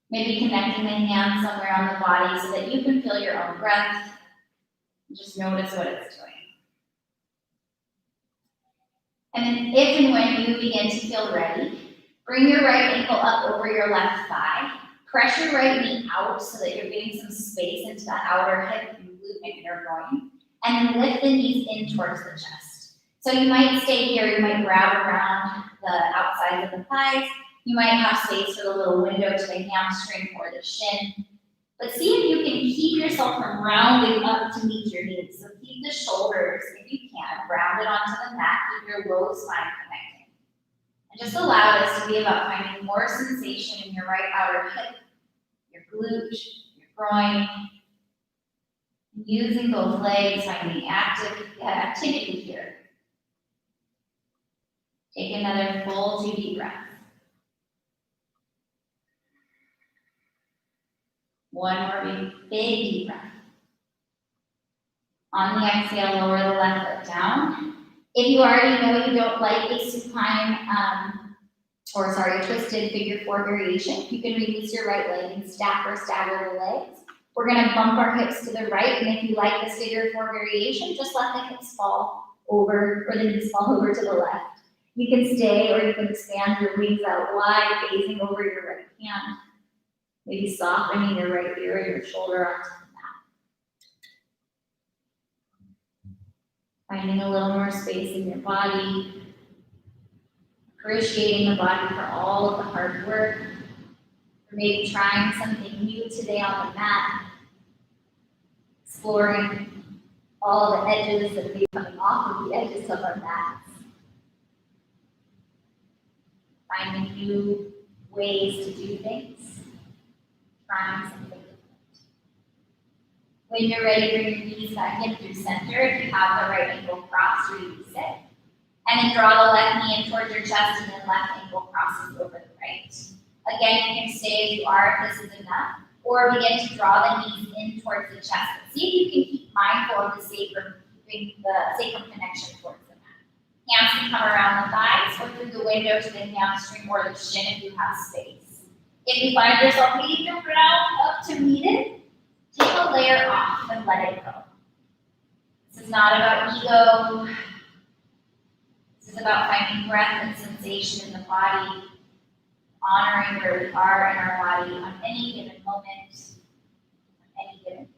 Maybe connecting the hands somewhere on the body so that you can feel your own breath. Just notice what it's doing. And then if and when you begin to feel ready, bring your right ankle up over your left thigh. Press your right knee out so that you're getting some space into the outer hip and glute and inner groin. And then lift the knees in towards the chest. So you might stay here, you might grab around the outside of the thighs. You might have space for the little window to the hamstring or the shin. But see if you can keep yourself from rounding up to meet your knees. So keep the shoulders, if you can, rounded onto the mat, keep your low spine connecting. And just allow this to be about finding more sensation in your right outer hip, your glute, your groin, using both legs, finding activity here. Take another full 2 deep breaths. One more big deep breath. On the exhale, lower the left foot down. If you already know you don't like a supine, twisted figure 4 variation, you can release your right leg and stack or stagger the legs. We're gonna bump our hips to the right, and if you like this figure 4 variation, just let the hips fall over, or the knees fall over to the left. You can stay, or you can expand your wings out wide, facing over your right hand. Maybe softening your right ear or your shoulder onto the mat. Finding a little more space in your body. Appreciating the body for all of the hard work. Or maybe trying something new today on the mat. Exploring all the edges that may be coming off of the edges of our mats. Finding new ways to do things. Trying something different. When you're ready, bring your knees back in through center. If you have the right ankle crossed, release it. And then draw the left knee in towards your chest, and then left ankle crosses over the right. Again, you can stay as you are if this is enough, or begin to draw the knees in towards the chest. But see if you can keep mindful of the sacrum, keeping the sacrum connection towards the mat. Hands can come around the thighs, or through the window to the hamstring or the shin if you have space. If you find yourself needing to round up to meet it, take a layer off and let it go. This is not about ego. This is about finding breath and sensation in the body, honoring where we are in our body on any given moment, on any given day.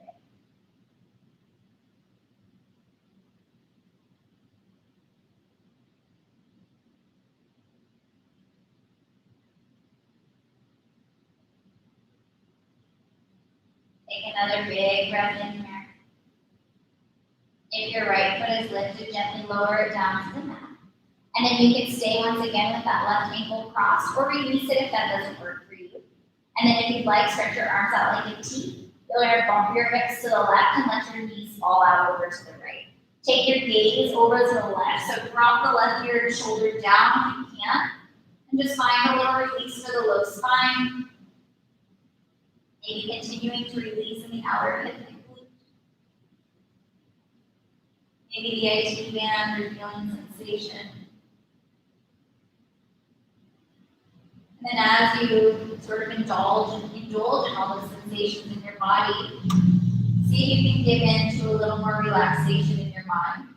Take another big breath in here. If your right foot is lifted, gently lower it down to the mat. And then you can stay once again with that left ankle crossed, or release it if that doesn't work for you. And then if you'd like, stretch your arms out like a T. You're going to bump your hips to the left and let your knees fall out over to the right. Take your gaze over to the left. So drop the left ear and shoulder down if you can. And just find a little release for the low spine. Maybe continuing to release in the outer hip and glute. Maybe the IT band or feeling sensation. And then as you sort of indulge in all the sensations in your body, see if you can give in to a little more relaxation in your mind.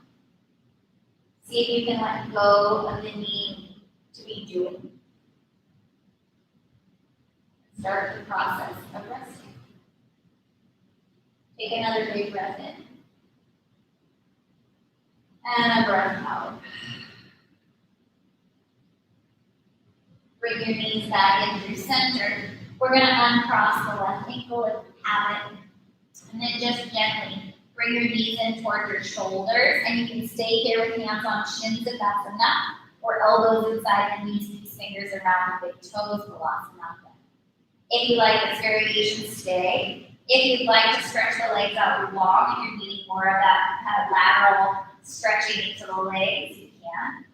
See if you can let go of the need to be doing. Start the process of resting. Take another big breath in. And a breath out. Bring your knees back in through center. We're going to uncross the left ankle if you have it. And then just gently bring your knees in toward your shoulders. And you can stay here with hands on shins if that's enough. Or elbows inside the knees, these fingers around the big toes, Balasana. If you like this variation, stay. If you'd like to stretch the legs out long, if you're needing more of that kind of lateral stretching into the legs, you can.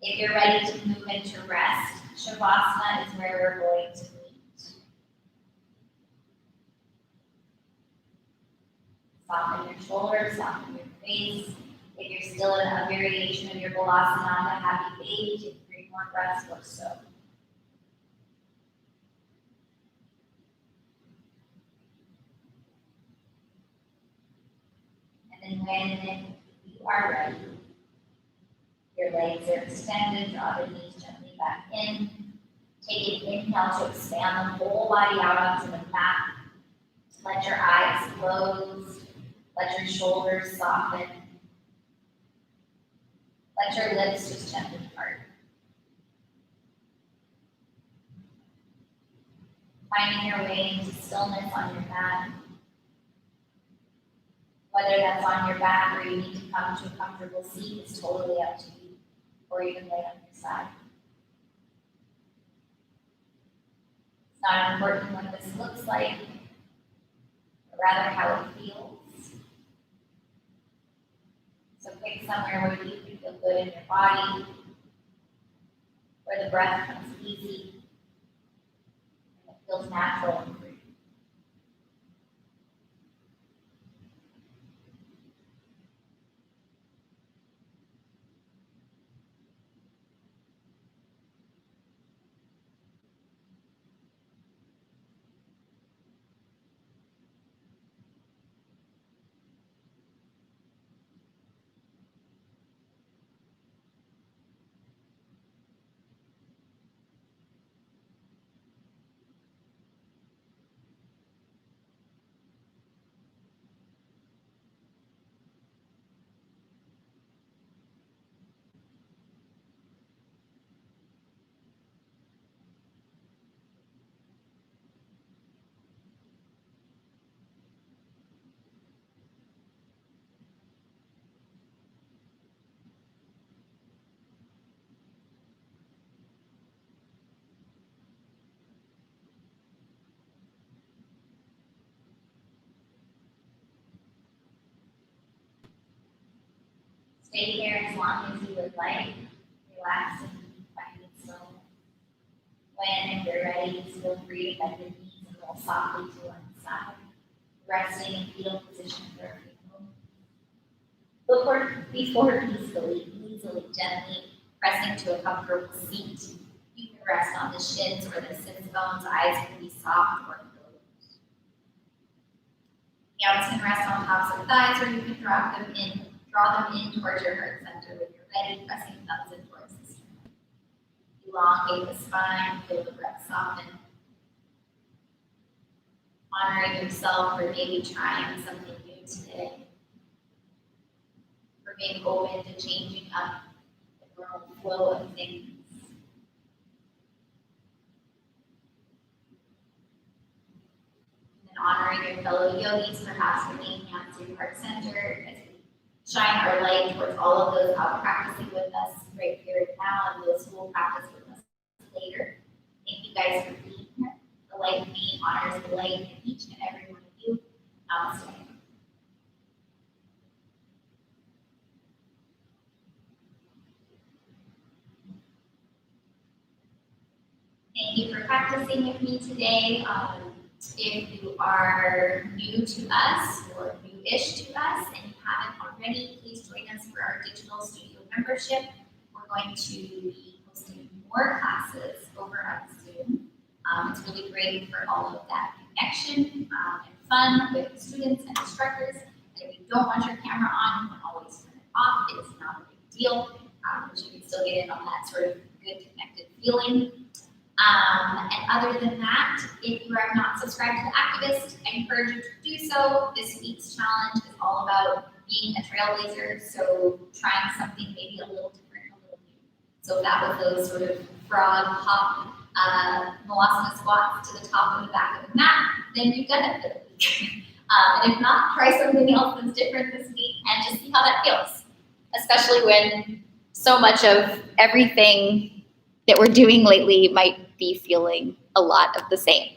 If you're ready to move into rest, Shavasana is where we're going to meet. Soften your shoulders, soften your face. If you're still in a variation of your Balasana, happy baby, take 3 more breaths or so. And then when you are ready, your legs are extended, draw the knees gently back in. Take an inhale to expand the whole body out onto the mat. Let your eyes close. Let your shoulders soften. Let your lips just gently part. Finding your way into stillness on your mat. Whether that's on your back or you need to come to a comfortable seat is totally up to you. or even lay on your side. It's not important what this looks like, but rather how it feels. So pick somewhere where you can feel good in your body, where the breath comes easy, and it feels natural and free. Stay here as long as you would like. Relax and find it slow. When you're ready, feel free to bend your knees and roll softly to one side, resting in fetal position for a few moments. Look before peacefully, easily, gently, pressing to a comfortable seat. You can rest on the shins or the sits bones. Eyes can be soft or closed. Hands can rest on tops of thighs, or you can draw them in towards your heart center when you're ready, pressing thumbs in towards the sternum. Elongate the spine, feel the breath soften. Honoring yourself for maybe trying something new today. For being open to changing up the normal flow of things. And honoring your fellow yogis, perhaps for being hands to your heart center as we shine our light towards all of those out practicing with us right here and now, and those who will practice with us later. Thank you guys for being here. The light of me honors the light in each and every one of you. Namaste. Thank you for practicing with me today. If you are new to us or new-ish to us and you haven't already, please join us for our digital studio membership. We're going to be hosting more classes over on Zoom. It's really great for all of that connection and fun with students and instructors. And if you don't want your camera on, you can always turn it off. It's not a big deal, but you can still get in on that sort of good connected feeling. And other than that, if you are not subscribed to The Activist, I encourage you to do so. This week's challenge is all about being a trailblazer, so trying something maybe a little different, a little new. So if that was those sort of frog hop Moasana squats to the top and the back of the mat, then you've done it for the week. And if not, try something else that's different this week and just see how that feels, especially when so much of everything that we're doing lately might be feeling a lot of the same.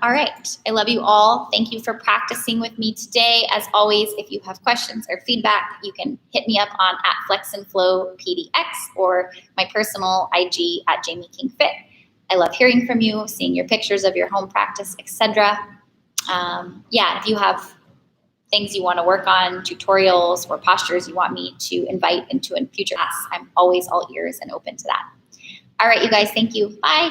All right, I love you all. Thank you for practicing with me today. As always, if you have questions or feedback, you can hit me up on @FlexandFlowPDX or my personal IG @JamieKingFit. I love hearing from you, seeing your pictures of your home practice, etc. If you have things you want to work on, tutorials or postures you want me to invite into a future class, I'm always all ears and open to that. All right, you guys, thank you. Bye.